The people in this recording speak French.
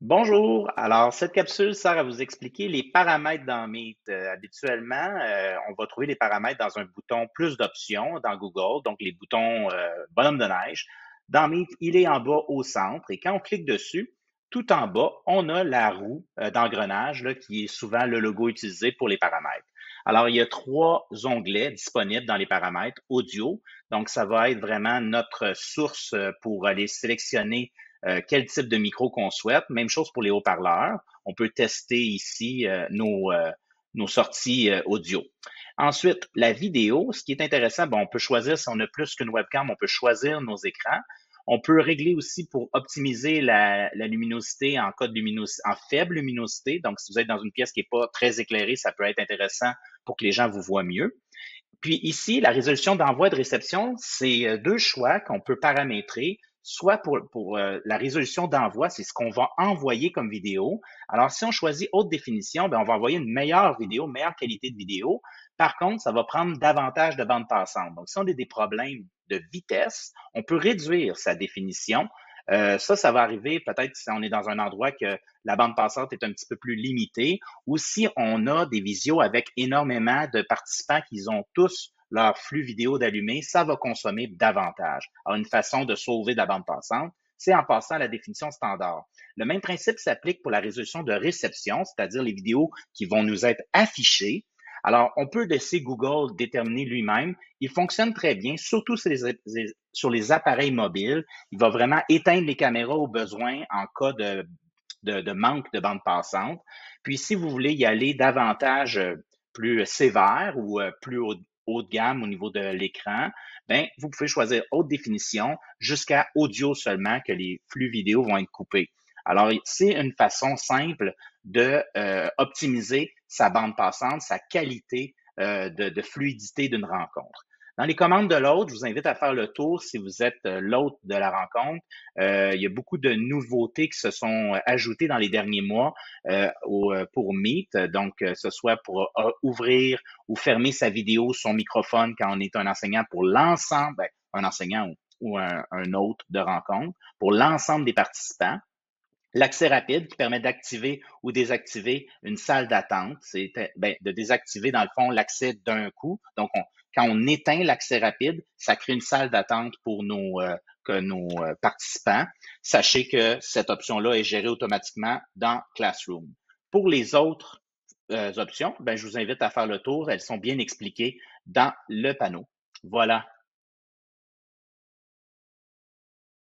Bonjour. Alors, cette capsule sert à vous expliquer les paramètres dans Meet. Habituellement, on va trouver les paramètres dans un bouton plus d'options dans Google, donc les boutons bonhomme de neige. Dans Meet, il est en bas au centre et quand on clique dessus, tout en bas, on a la roue d'engrenage là, qui est souvent le logo utilisé pour les paramètres. Alors, il y a trois onglets disponibles dans les paramètres audio. Donc, ça va être vraiment notre source pour aller sélectionner quel type de micro qu'on souhaite. Même chose pour les haut-parleurs. On peut tester ici nos sorties audio. Ensuite, la vidéo, ce qui est intéressant, bon, on peut choisir, si on a plus qu'une webcam, on peut choisir nos écrans. On peut régler aussi pour optimiser la luminosité en cas de luminosité, en faible luminosité. Donc, si vous êtes dans une pièce qui n'est pas très éclairée, ça peut être intéressant pour que les gens vous voient mieux. Puis ici, la résolution d'envoi et de réception, c'est deux choix qu'on peut paramétrer. Soit pour la résolution d'envoi, c'est ce qu'on va envoyer comme vidéo. Alors, si on choisit haute définition, ben, on va envoyer une meilleure vidéo, meilleure qualité de vidéo. Par contre, ça va prendre davantage de bande passante. Donc, si on a des problèmes de vitesse, on peut réduire sa définition. Ça va arriver peut-être si on est dans un endroit que la bande passante est un petit peu plus limitée ou si on a des visios avec énormément de participants qui ont tous leur flux vidéo d'allumé, ça va consommer davantage. Alors, une façon de sauver de la bande passante, c'est en passant à la définition standard. Le même principe s'applique pour la résolution de réception, c'est-à-dire les vidéos qui vont nous être affichées. Alors, on peut laisser Google déterminer lui-même. Il fonctionne très bien, surtout sur les appareils mobiles. Il va vraiment éteindre les caméras au besoin en cas de manque de bande passante. Puis, si vous voulez y aller davantage plus sévère ou plus haut de gamme au niveau de l'écran, ben, vous pouvez choisir haute définition jusqu'à audio seulement que les flux vidéo vont être coupés. Alors, c'est une façon simple de optimiser sa bande passante, sa qualité de fluidité d'une rencontre. Dans les commandes de l'hôte, je vous invite à faire le tour si vous êtes l'hôte de la rencontre. Il y a beaucoup de nouveautés qui se sont ajoutées dans les derniers mois pour Meet. Donc, ce soit pour ouvrir ou fermer sa vidéo, son microphone quand on est un enseignant pour l'ensemble, ben, un enseignant ou un hôte de rencontre, pour l'ensemble des participants. L'accès rapide qui permet d'activer ou désactiver une salle d'attente, c'est de désactiver dans le fond l'accès d'un coup. Donc, quand on éteint l'accès rapide, ça crée une salle d'attente pour nos participants. Sachez que cette option-là est gérée automatiquement dans Classroom. Pour les autres options, ben, je vous invite à faire le tour. Elles sont bien expliquées dans le panneau. Voilà.